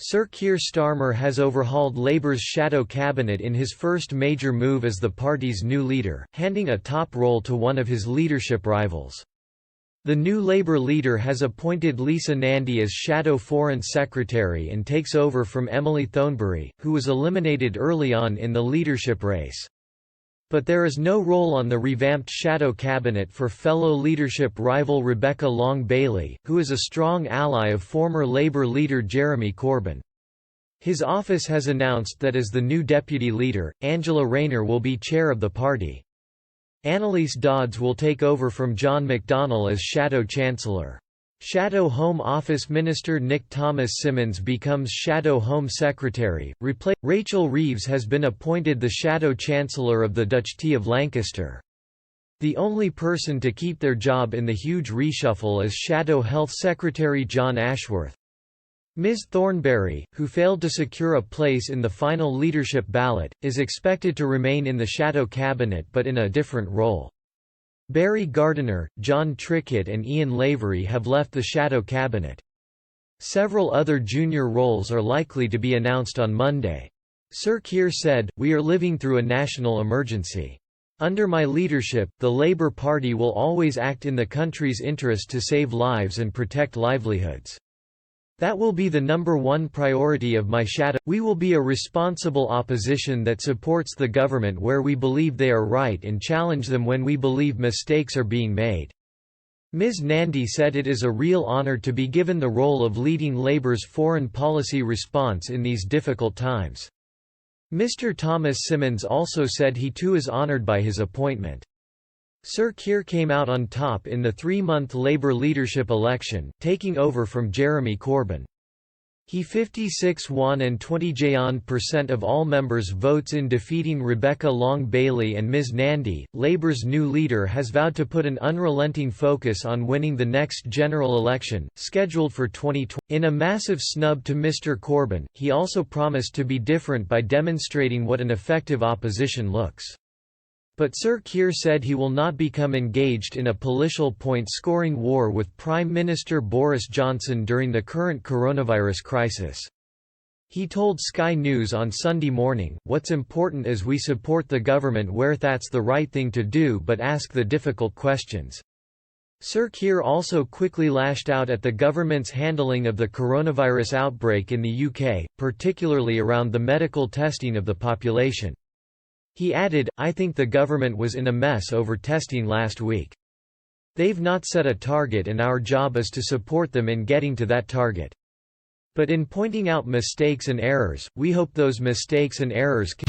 Sir Keir Starmer has overhauled Labour's shadow cabinet in his first major move as the party's new leader, handing a top role to one of his leadership rivals. The new Labour leader has appointed Lisa Nandy as Shadow Foreign Secretary and takes over from Emily Thornberry, who was eliminated early on in the leadership race. But there is no role on the revamped shadow cabinet for fellow leadership rival Rebecca Long-Bailey, who is a strong ally of former Labour leader Jeremy Corbyn. His office has announced that as the new deputy leader, Angela Rayner will be chair of the party. Annalise Dodds will take over from John McDonnell as Shadow Chancellor. Shadow Home Office Minister Nick Thomas-Symonds becomes Shadow Home Secretary. Rachel Reeves has been appointed the Shadow Chancellor of the Duchy of Lancaster. The only person to keep their job in the huge reshuffle is Shadow Health Secretary John Ashworth. Ms. Thornberry, who failed to secure a place in the final leadership ballot, is expected to remain in the shadow cabinet but in a different role. Barry Gardiner, John Trickett and Ian Lavery have left the shadow cabinet. Several other junior roles are likely to be announced on Monday. Sir Keir said, "We are living through a national emergency. Under my leadership, the Labour Party will always act in the country's interest to save lives and protect livelihoods. That will be the number one priority of my shadow. We will be a responsible opposition that supports the government where we believe they are right and challenge them when we believe mistakes are being made." Ms. Nandy said it is a real honour to be given the role of leading Labour's foreign policy response in these difficult times. Mr. Thomas-Symonds also said he too is honoured by his appointment. Sir Keir came out on top in the 3-month Labour leadership election, taking over from Jeremy Corbyn. He 56.1% of all members' votes in defeating Rebecca Long-Bailey and Ms. Nandy. Labour's new leader has vowed to put an unrelenting focus on winning the next general election, scheduled for 2020. In a massive snub to Mr. Corbyn, he also promised to be different by demonstrating what an effective opposition looks. But Sir Keir said he will not become engaged in a political point-scoring war with Prime Minister Boris Johnson during the current coronavirus crisis. He told Sky News on Sunday morning, "What's important is we support the government where that's the right thing to do but ask the difficult questions." Sir Keir also quickly lashed out at the government's handling of the coronavirus outbreak in the UK, particularly around the medical testing of the population. He added, "I think the government was in a mess over testing last week. They've not set a target and our job is to support them in getting to that target. But in pointing out mistakes and errors, we hope those mistakes and errors can